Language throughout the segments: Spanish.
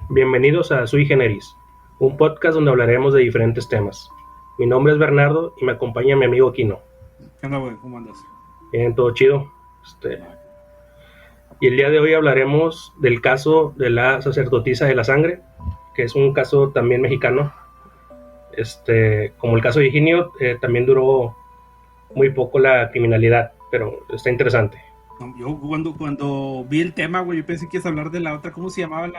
Bienvenidos a Sui Generis, un podcast donde hablaremos de diferentes temas. Mi nombre es Bernardo y me acompaña mi amigo Kino. ¿Qué onda, güey? ¿Cómo andas? Bien, todo chido. Y el día de hoy hablaremos del caso de la sacerdotisa de la sangre, que es un caso también mexicano. Como el caso de Higinio, también duró muy poco la criminalidad, pero está interesante. No, yo cuando vi el tema, güey, yo pensé que ibas a hablar de la otra, ¿cómo se llamaba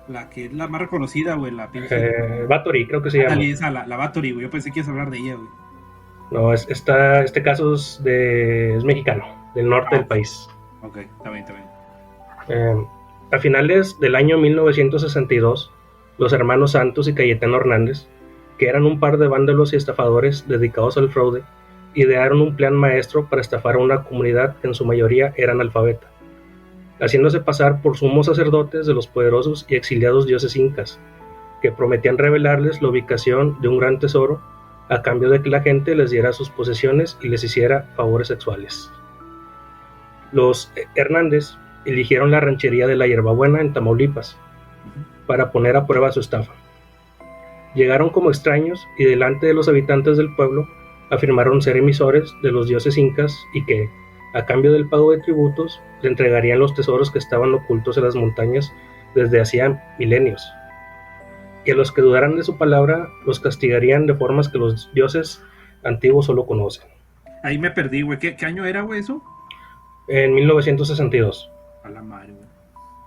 la que es la más reconocida, güey? La pinche. Bathory, creo que se llama. Ándale, esa, la Bathory, güey. Yo pensé que ibas a hablar de ella, güey. No, este caso es mexicano, del norte Ah, del ok. país. Ok, está bien, está bien. A finales del año 1962, los hermanos Santos y Cayetano Hernández, que eran un par de vándalos y estafadores dedicados al fraude, idearon un plan maestro para estafar a una comunidad que en su mayoría era analfabeta, haciéndose pasar por sumos sacerdotes de los poderosos y exiliados dioses incas, que prometían revelarles la ubicación de un gran tesoro a cambio de que la gente les diera sus posesiones y les hiciera favores sexuales. Los Hernández eligieron la ranchería de la Hierbabuena en Tamaulipas para poner a prueba su estafa. Llegaron como extraños y delante de los habitantes del pueblo afirmaron ser emisores de los dioses incas y que, a cambio del pago de tributos, le entregarían los tesoros que estaban ocultos en las montañas desde hacía milenios. Y a los que dudaran de su palabra los castigarían de formas que los dioses antiguos solo conocen. Ahí me perdí, güey. ¿Qué año era, güey, eso? En 1962. A la madre, güey.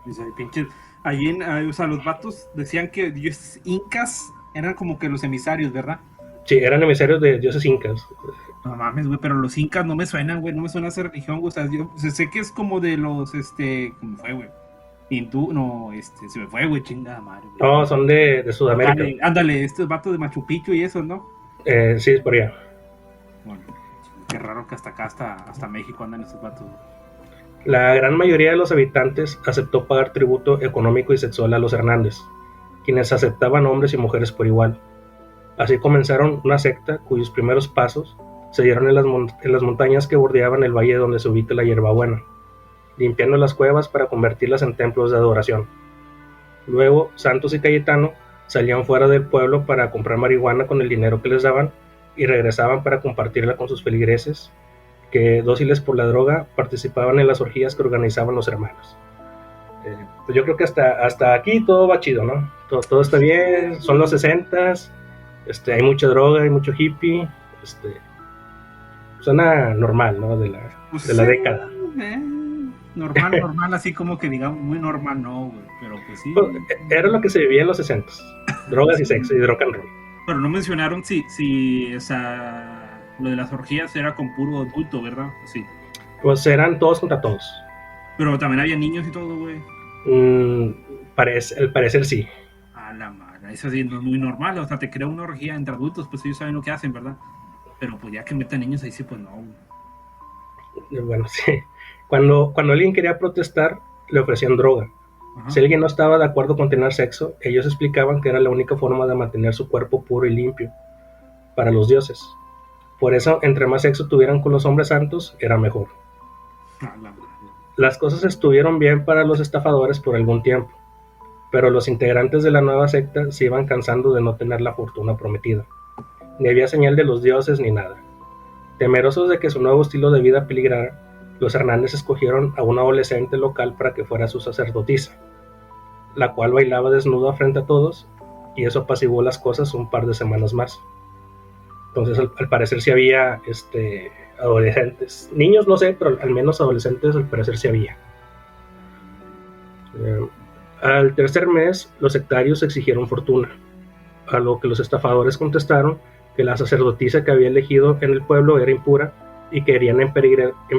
Dice, pinche. Ahí o sea, los vatos decían que dioses incas eran como que los emisarios, ¿verdad? Sí, eran emisarios de dioses incas. No mames, güey, pero los incas no me suenan, güey, no me suena esa religión, güey. O sea, yo sé que es como de los, ¿cómo fue, güey? Hindú, no, se me fue, güey, chingada madre, güey. No, son de Sudamérica. Ándale, estos vatos de Machu Picchu y eso, ¿no? Sí, es por allá. Bueno, qué raro que hasta acá, hasta México andan estos vatos. La gran mayoría de los habitantes aceptó pagar tributo económico y sexual a los Hernández, quienes aceptaban hombres y mujeres por igual. Así comenzaron una secta cuyos primeros pasos se dieron en las montañas que bordeaban el valle donde se ubica la Hierbabuena, limpiando las cuevas para convertirlas en templos de adoración. Luego, Santos y Cayetano salían fuera del pueblo para comprar marihuana con el dinero que les daban y regresaban para compartirla con sus feligreses, que, dóciles por la droga, participaban en las orgías que organizaban los hermanos. Pues yo creo que hasta aquí todo va chido, ¿no? Todo está bien, son los 60s, hay mucha droga, hay mucho hippie, suena normal, ¿no? Pues De la década. normal, así como que digamos, muy normal, no, güey, pero pues sí. Pues, era lo que se vivía en los 60s, drogas y sexo y rock and roll. Pero no mencionaron o sea, lo de las orgías era con puro adulto, ¿verdad? Sí. Pues eran todos contra todos. Pero también había niños y todo, güey. Al parecer sí. A la madre, eso sí no es muy normal, o sea, te crea una orgía entre adultos, pues ellos saben lo que hacen, ¿verdad? Pero pues ya que metan niños ahí sí, pues no, güey. Bueno, sí. Cuando alguien quería protestar, le ofrecían droga. Ajá. Si alguien no estaba de acuerdo con tener sexo, ellos explicaban que era la única forma de mantener su cuerpo puro y limpio para los dioses. Por eso, entre más sexo tuvieran con los hombres santos, era mejor. A la madre. Las cosas estuvieron bien para los estafadores por algún tiempo, pero los integrantes de la nueva secta se iban cansando de no tener la fortuna prometida. Ni había señal de los dioses ni nada. Temerosos de que su nuevo estilo de vida peligrara, los Hernández escogieron a una adolescente local para que fuera su sacerdotisa, la cual bailaba desnuda frente a todos, y eso apaciguó las cosas un par de semanas más. Entonces, al parecer sí había adolescentes, niños no sé, pero al menos adolescentes al parecer sí había. Al tercer mes, los sectarios exigieron fortuna, a lo que los estafadores contestaron que la sacerdotisa que había elegido en el pueblo era impura y que irían en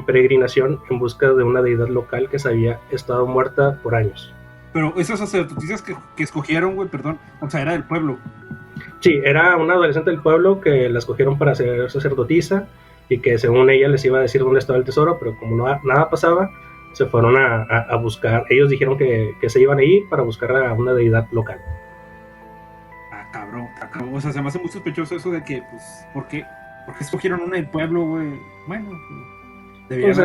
peregrinación en busca de una deidad local que se había estado muerta por años. Pero esas sacerdotisas que escogieron, güey, perdón, o sea, era del pueblo. Sí, era una adolescente del pueblo que la escogieron para ser sacerdotisa y que según ella les iba a decir dónde estaba el tesoro, pero como nada pasaba, se fueron a buscar. Ellos dijeron que se iban a ir para buscar a una deidad local. Cabrón. O sea, se me hace muy sospechoso eso de que, pues, ¿por qué escogieron una del pueblo, güey? Bueno, pues, pues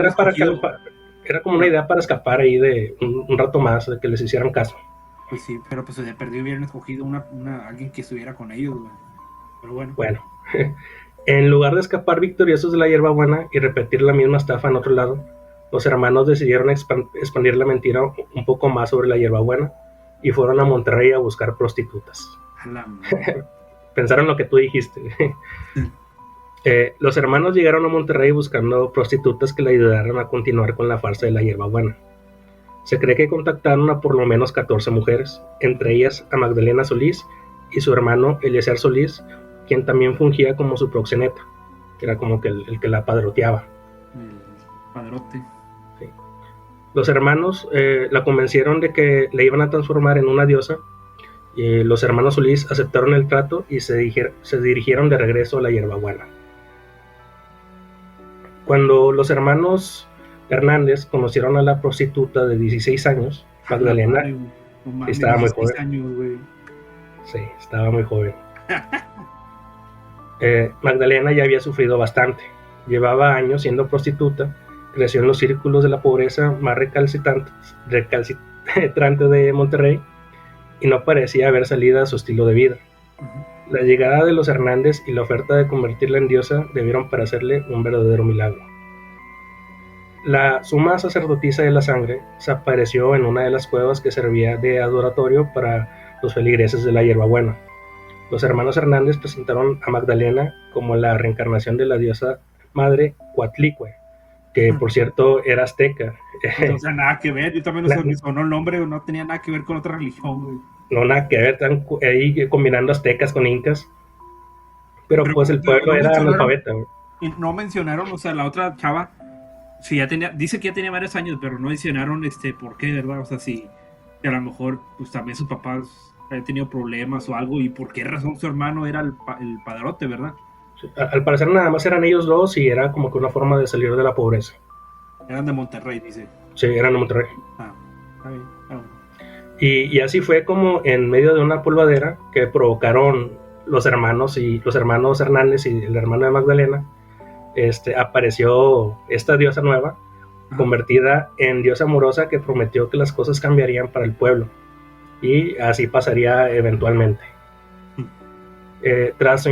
era como una idea para escapar ahí de un rato más, de que les hicieran caso. Pues sí, pero pues de perdido hubieran escogido alguien que estuviera con ellos, güey. Pero bueno. Bueno, en lugar de escapar victoriosos de la hierbabuena y repetir la misma estafa en otro lado, los hermanos decidieron expandir la mentira un poco más sobre la hierbabuena y fueron a Monterrey a buscar prostitutas. A la madre. Pensaron lo que tú dijiste. Los hermanos llegaron a Monterrey buscando prostitutas que le ayudaran a continuar con la farsa de la hierbabuena. Se cree que contactaron a por lo menos 14 mujeres, entre ellas a Magdalena Solís y su hermano Eliezer Solís, quien también fungía como su proxeneta, que era como que el que la padroteaba. El padrote. Sí. Los hermanos la convencieron de que le iban a transformar en una diosa. Los hermanos Solís aceptaron el trato y se dirigieron de regreso a la hierbabuena. Cuando los hermanos Hernández conocieron a la prostituta de 16 años, Magdalena, estaba muy joven. Años, sí, estaba muy joven. Magdalena ya había sufrido bastante. Llevaba años siendo prostituta, creció en los círculos de la pobreza más recalcitrante de Monterrey y no parecía haber salido a su estilo de vida. La llegada de los Hernández y la oferta de convertirla en diosa debieron parecerle un verdadero milagro. La suma sacerdotisa de la sangre se apareció en una de las cuevas que servía de adoratorio para los feligreses de la hierbabuena. Los hermanos Hernández presentaron a Magdalena como la reencarnación de la diosa madre Coatlicue, que por cierto era azteca. O sea, nada que ver, yo también me sonó el nombre, no tenía nada que ver con otra religión, güey. No, nada que ver, están ahí combinando aztecas con incas. Pero pues el pueblo era analfabeta, güey. Y no mencionaron, o sea, la otra chava, sí, dice que ya tenía varios años, pero no mencionaron por qué, ¿verdad? O sea, si a lo mejor pues también sus papás habían tenido problemas o algo, y por qué razón su hermano era el padrote, ¿verdad? Sí, al parecer nada más eran ellos dos y era como que una forma de salir de la pobreza. Eran de Monterrey, dice. Sí, eran de Monterrey. Está bien, está bueno. Y así fue como en medio de una polvadera que provocaron los hermanos Hernández y el hermano de Magdalena, apareció esta diosa nueva, convertida en diosa amorosa que prometió que las cosas cambiarían para el pueblo y así pasaría eventualmente. Tras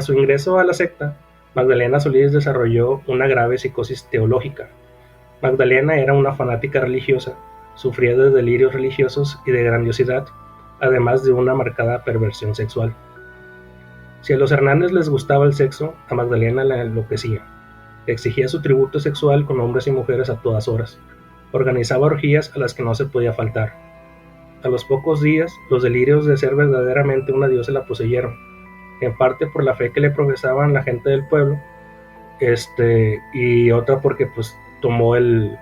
su ingreso a la secta, Magdalena Solís desarrolló una grave psicosis teológica. Magdalena era una fanática religiosa, sufría de delirios religiosos y de grandiosidad, además de una marcada perversión sexual. Si a los Hernández les gustaba el sexo, a Magdalena la enloquecía. Exigía su tributo sexual con hombres y mujeres a todas horas. Organizaba orgías a las que no se podía faltar. A los pocos días, los delirios de ser verdaderamente una diosa la poseyeron, en parte por la fe que le profesaban la gente del pueblo, y otra porque pues tomó ya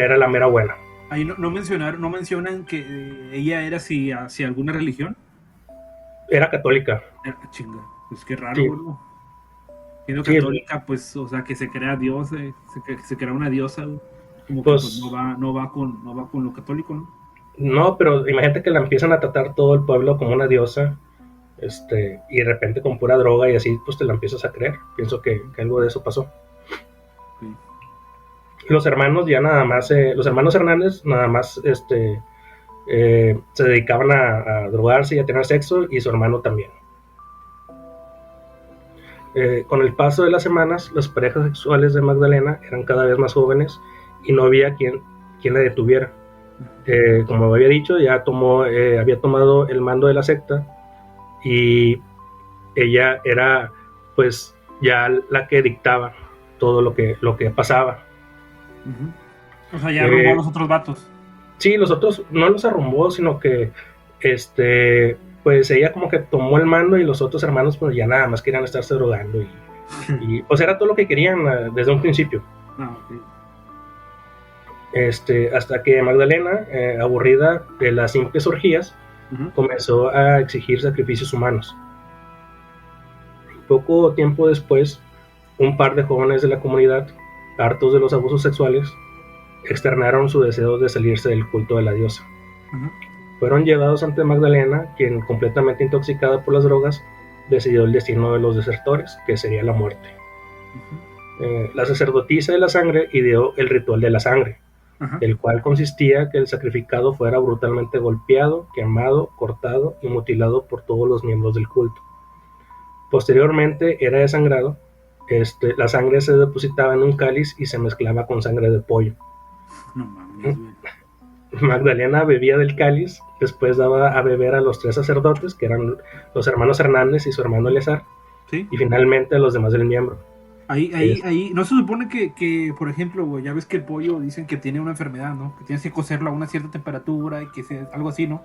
era la mera buena. Ahí no mencionan que ella era hacia alguna religión. Era católica. Chinga, pues qué raro, sí. ¿no? Siendo católica, pues, o sea, que se crea Dios, se crea una diosa, como pues, que pues, no va con lo católico, ¿no? No, pero imagínate que la empiezan a tratar todo el pueblo como una diosa, y de repente con pura droga y así, pues te la empiezas a creer. Pienso que algo de eso pasó. Sí. Los hermanos los hermanos Hernández nada más, se dedicaban a drogarse y a tener sexo, y su hermano también. Con el paso de las semanas, las parejas sexuales de Magdalena eran cada vez más jóvenes y no había quien la detuviera. Como había dicho, ya había tomado el mando de la secta y ella era pues ya la que dictaba todo lo que pasaba. O sea, ya arrumbó a los otros vatos. Sí, los otros no los arrumbó, sino que pues ella como que tomó el mando y los otros hermanos pues ya nada más querían estarse drogando y pues era todo lo que querían desde un principio. Okay. Hasta que Magdalena, aburrida de las simples orgías, comenzó a exigir sacrificios humanos. Poco tiempo después, un par de jóvenes de la comunidad, hartos de los abusos sexuales, externaron su deseo de salirse del culto de la diosa. Fueron llevados ante Magdalena, quien, completamente intoxicada por las drogas, decidió el destino de los desertores, que sería la muerte. La sacerdotisa de la sangre ideó el ritual de la sangre, Ajá. el cual consistía que el sacrificado fuera brutalmente golpeado, quemado, cortado y mutilado por todos los miembros del culto. Posteriormente era desangrado, la sangre se depositaba en un cáliz y se mezclaba con sangre de pollo. No mames, güey. Magdalena bebía del cáliz, después daba a beber a los 3 sacerdotes, que eran los hermanos Hernández y su hermano Eleazar, Sí. y finalmente a los demás del miembro. Ahí, no se supone que, por ejemplo, güey, ya ves que el pollo dicen que tiene una enfermedad, ¿no? Que tienes que cocerlo a una cierta temperatura y que sea algo así, ¿no?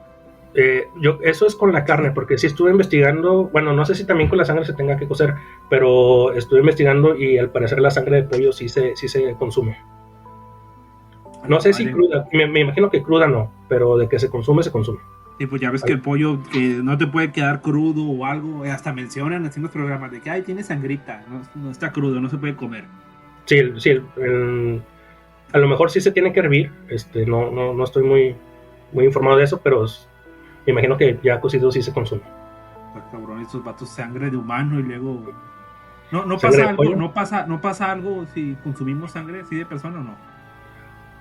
Eso es con la carne, porque sí estuve investigando, bueno, no sé si también con la sangre se tenga que cocer, pero estuve investigando y al parecer la sangre de pollo sí se consume. No sé si cruda, me imagino que cruda no, pero de que se consume, se consume. Sí, pues ya ves que el pollo que no te puede quedar crudo o algo, hasta mencionan así en los programas de que, ay, tiene sangrita, no está crudo, no se puede comer. Sí, a lo mejor sí se tiene que hervir, no estoy muy informado de eso, pero me imagino que ya cocido sí se consume. Pues, cabrón, estos vatos sangre de humano y luego... No ¿Sangre pasa de algo, pollo? no pasa algo si consumimos sangre así de persona o no.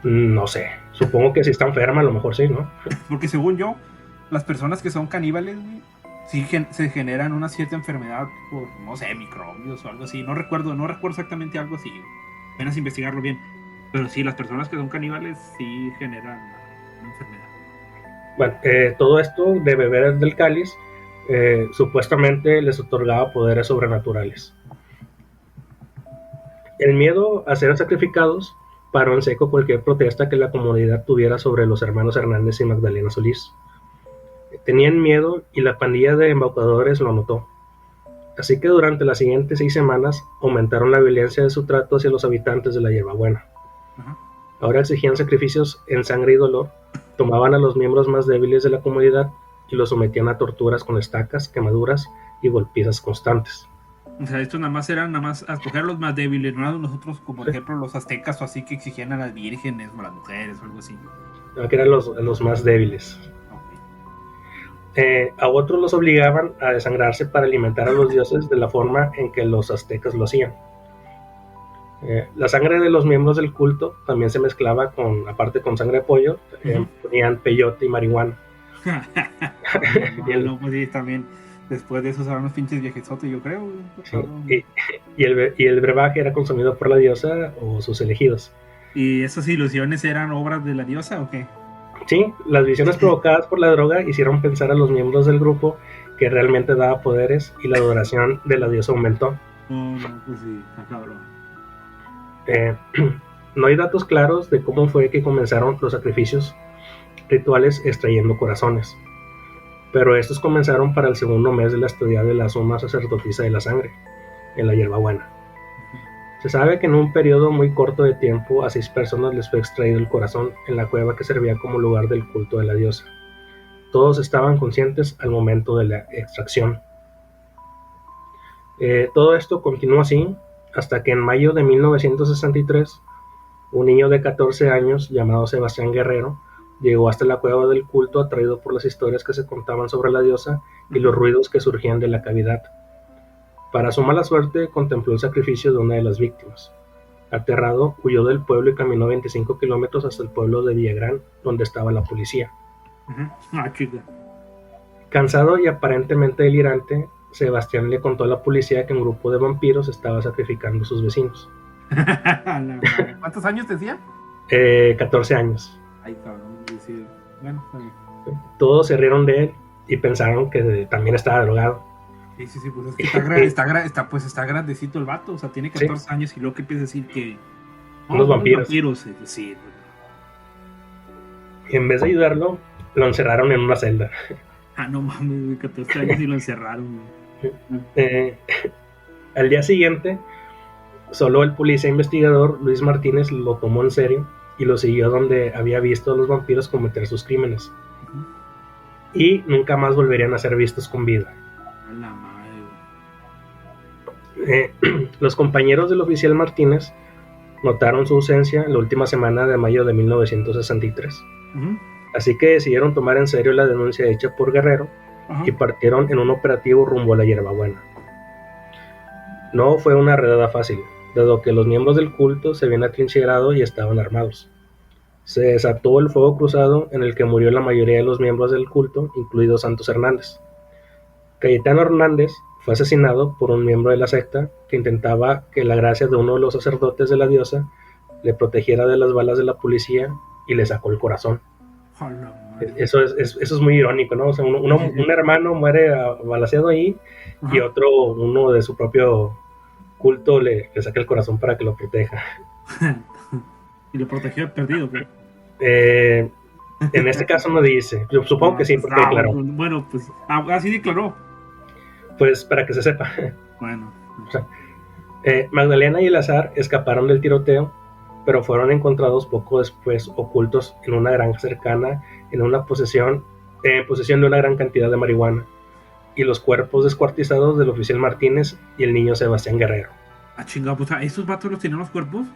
No sé, supongo que si está enferma a lo mejor sí, ¿no? Porque según yo, las personas que son caníbales, güey, sí se generan una cierta enfermedad por, no sé, microbios o algo así. No recuerdo exactamente algo así. Apenas investigarlo bien. Pero sí, las personas que son caníbales sí generan una enfermedad. Bueno, todo esto de beber del cáliz supuestamente les otorgaba poderes sobrenaturales. El miedo a ser sacrificados paró en seco cualquier protesta que la comunidad tuviera sobre los hermanos Hernández y Magdalena Solís. Tenían miedo y la pandilla de embaucadores lo notó. Así que durante las siguientes 6 semanas aumentaron la violencia de su trato hacia los habitantes de la Hierbabuena. Ajá. Ahora exigían sacrificios en sangre y dolor, tomaban a los miembros más débiles de la comunidad y los sometían a torturas con estacas, quemaduras y golpizas constantes. O sea, estos nada más eran a escoger a los más débiles, no eran nosotros, como por Sí. ejemplo los aztecas o así que exigían a las vírgenes o a las mujeres o algo así. Que eran los más débiles. Okay. A otros los obligaban a desangrarse para alimentar a los dioses de la forma en que los aztecas lo hacían. La sangre de los miembros del culto también se mezclaba aparte con sangre de pollo, ponían peyote y marihuana. No, pues sí, también. Después de eso serán unos pinches viajesotes, yo creo. Sí, y el brebaje era consumido por la diosa o sus elegidos. ¿Y esas ilusiones eran obras de la diosa o qué? Sí, las visiones provocadas por la droga hicieron pensar a los miembros del grupo que realmente daba poderes y la adoración de la diosa aumentó. No, pues sí, está cabrón. No hay datos claros de cómo fue que comenzaron los sacrificios rituales extrayendo corazones, pero estos comenzaron para el segundo mes de la estadía de la suma sacerdotisa de la sangre, en la Hierbabuena. Se sabe que en un periodo muy corto de tiempo a 6 personas les fue extraído el corazón en la cueva que servía como lugar del culto de la diosa. Todos estaban conscientes al momento de la extracción. Todo esto continuó así hasta que en mayo de 1963 un niño de 14 años llamado Sebastián Guerrero llegó hasta la cueva del culto atraído por las historias que se contaban sobre la diosa y los ruidos que surgían de la cavidad. Para su mala suerte contempló el sacrificio de una de las víctimas. Aterrado, huyó del pueblo y caminó 25 kilómetros hasta el pueblo de Villagrán, donde estaba la policía. Chica. Cansado y aparentemente delirante, Sebastián le contó a la policía que un grupo de vampiros estaba sacrificando a sus vecinos. ¿Cuántos años decía? 14 años. Ay, cabrón, decir. Bueno, está bien. Todos se rieron de él y pensaron que también estaba drogado. Sí, pues es que está grandecito el vato, o sea, tiene 14 años y luego que empieza a decir que... Unos vampiros. Sí. Y en vez de ayudarlo, lo encerraron en una celda. No mames, 14 años y lo encerraron. Al día siguiente, solo el policía investigador Luis Martínez lo tomó en serio y lo siguió donde había visto a los vampiros cometer sus crímenes. Y nunca más volverían a ser vistos con vida. A la madre. Los compañeros del oficial Martínez notaron su ausencia la última semana de mayo de 1963. Así que decidieron tomar en serio la denuncia hecha por Guerrero y partieron en un operativo rumbo a la Hierbabuena. No fue una redada fácil, dado que los miembros del culto se habían atrincherado y estaban armados. se desató el fuego cruzado en el que murió la mayoría de los miembros del culto, incluido Santos Hernández. Cayetano Hernández fue asesinado por un miembro de la secta que intentaba que la gracia de uno de los sacerdotes de la diosa le protegiera de las balas de la policía y le sacó el corazón. Eso es muy irónico, ¿no? O sea, un hermano muere balaceado ahí. Ajá. Y uno de su propio culto le saca el corazón para que lo proteja. Y lo protegió el perdido, ¿qué? En este caso no dice. Yo supongo que sí, porque declaró. Bueno, pues así declaró. Pues para que se sepa. Bueno. O sea, Magdalena y Eleazar escaparon del tiroteo, pero fueron encontrados poco después ocultos en una granja cercana en posesión de una gran cantidad de marihuana, y los cuerpos descuartizados del oficial Martínez y el niño Sebastián Guerrero. Ah, chingada, pues ¿esos vatos los tenían los cuerpos?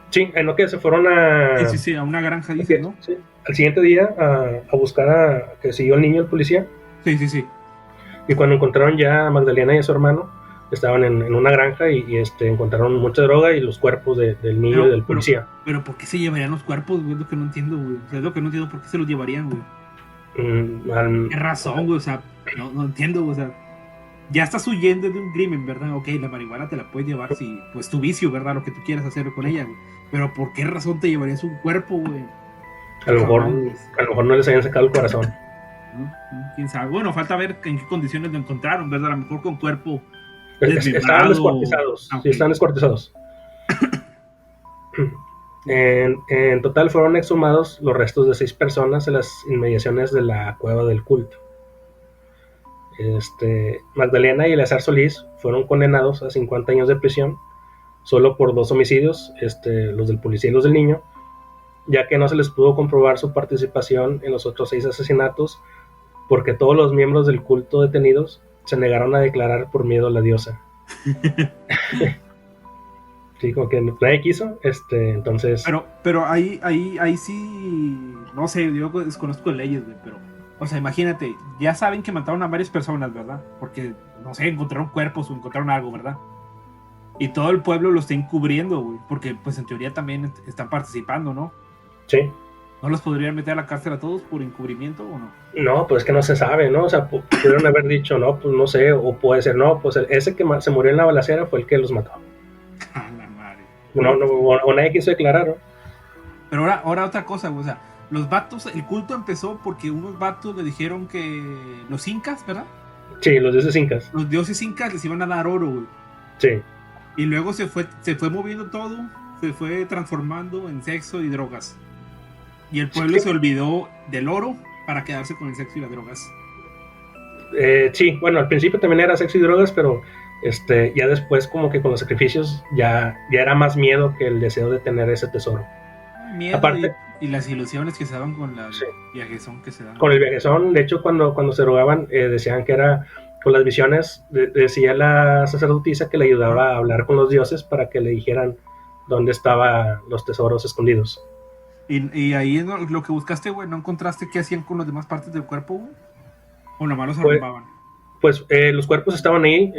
Sí, en lo que se fueron a... Sí, a una granja, dice, ¿no? Sí, al siguiente día a buscar a que siguió el niño el policía. Sí. Y cuando encontraron ya a Magdalena y a su hermano, estaban en una granja y encontraron mucha droga y los cuerpos del niño y del policía. Pero ¿por qué se llevarían los cuerpos, güey? Es lo que no entiendo, güey. O sea, es lo que no entiendo, ¿por qué se los llevarían, güey? ¿Qué razón, güey? O sea, no entiendo, o sea, ya estás huyendo de un crimen, ¿verdad? Ok, la marihuana te la puedes llevar si, pues tu vicio, ¿verdad? Lo que tú quieras hacer con ella, güey. Pero ¿por qué razón te llevarías un cuerpo, güey? A lo mejor no les habían sacado el corazón. ¿Quién sabe? Bueno, falta ver en qué condiciones lo encontraron, ¿verdad? A lo mejor con cuerpo estaban descuartizados. Okay. Sí, estaban descuartizados. En total fueron exhumados los restos de 6 personas en las inmediaciones de la cueva del culto. Magdalena y Eleazar Solís fueron condenados a 50 años de prisión solo por 2 homicidios, los del policía y los del niño, ya que no se les pudo comprobar su participación en los otros 6 asesinatos, porque todos los miembros del culto detenidos se negaron a declarar por miedo a la diosa. Sí, como que nadie quiso, entonces... Pero ahí sí, no sé, yo desconozco de leyes, güey, pero, o sea, imagínate, ya saben que mataron a varias personas, ¿verdad? Porque, no sé, encontraron cuerpos o encontraron algo, ¿verdad? Y todo el pueblo lo está encubriendo, güey, porque, pues, en teoría también están participando, ¿no? Sí. ¿No los podrían meter a la cárcel a todos por encubrimiento o no? No, pues es que no se sabe, ¿no? O sea, pudieron haber dicho, no, pues no sé, o puede ser, no, pues ese que se murió en la balacera fue el que los mató. O nadie quiso declarar, ¿no? Pero ahora otra cosa, güey, o sea, los vatos, el culto empezó porque unos vatos le dijeron que los incas, ¿verdad? Sí, los dioses incas. Los dioses incas les iban a dar oro, güey. Sí. Y luego se fue moviendo todo, se fue transformando en sexo y drogas. Y el pueblo se olvidó del oro para quedarse con el sexo y las drogas. Sí, bueno, al principio también era sexo y drogas, pero ya después como que con los sacrificios ya era más miedo que el deseo de tener ese tesoro. Miedo. Aparte, y las ilusiones que se daban con la viajezón que se daban. Con el viajezón, de hecho cuando se drogaban decían que era con las visiones, decía la sacerdotisa que le ayudaba a hablar con los dioses para que le dijeran dónde estaban los tesoros escondidos. Y ahí es lo que buscaste, güey, ¿no encontraste qué hacían con las demás partes del cuerpo, güey? ¿O nomás los arrumbaban? Pues los cuerpos estaban ahí,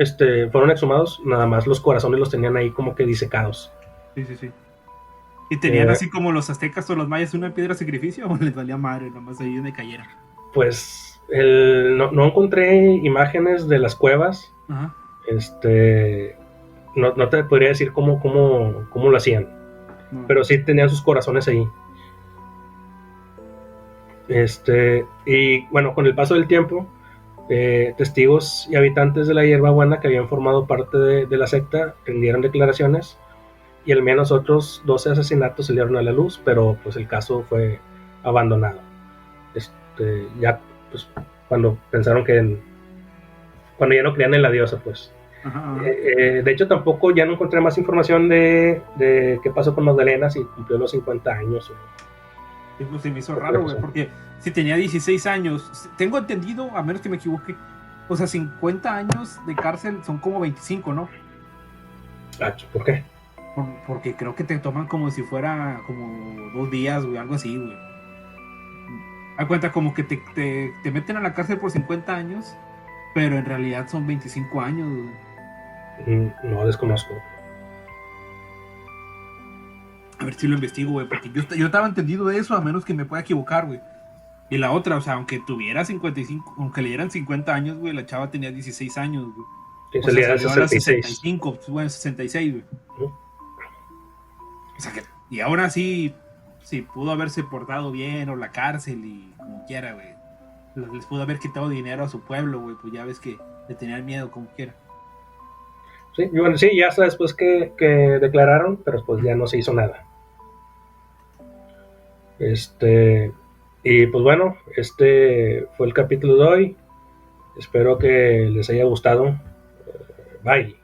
fueron exhumados, nada más los corazones los tenían ahí como que disecados. Sí. ¿Y tenían así como los aztecas o los mayas una piedra de sacrificio o les valía madre, nomás ahí donde cayera? Pues no encontré imágenes de las cuevas. Ajá. No te podría decir cómo lo hacían. No. Pero sí tenían sus corazones ahí. Y bueno, con el paso del tiempo, testigos y habitantes de la hierbabuena que habían formado parte de la secta rindieron declaraciones y al menos otros 12 asesinatos salieron a la luz, pero pues el caso fue abandonado. Ya pues cuando pensaron cuando ya no creían en la diosa, pues. Ajá. De hecho tampoco ya no encontré más información de qué pasó con Magdalena, si cumplió los 50 años. Pues se me hizo raro, güey, porque si tenía 16 años, tengo entendido, a menos que me equivoque, o sea, 50 años de cárcel son como 25, ¿no? ¿Por qué? Porque creo que te toman como si fuera como 2 días, güey, algo así, güey. A cuenta como que te meten a la cárcel por 50 años, pero en realidad son 25 años, güey. No, desconozco. A ver si lo investigo, güey, porque yo estaba entendido de eso, a menos que me pueda equivocar, güey. Y la otra, o sea, aunque tuviera 55, aunque le dieran 50 años, güey, la chava tenía 16 años, güey. Y O sea, salía de salió a las 66. 65, bueno, 66, güey. Ujú. O sea que, y ahora sí, sí, pudo haberse portado bien, o la cárcel, y como quiera, güey. Les pudo haber quitado dinero a su pueblo, güey, pues ya ves que le tenían miedo, como quiera. Sí, y bueno, sí, ya hasta después que declararon, pero pues ya no se hizo nada. Y pues bueno, este fue el capítulo de hoy. Espero que les haya gustado. Bye.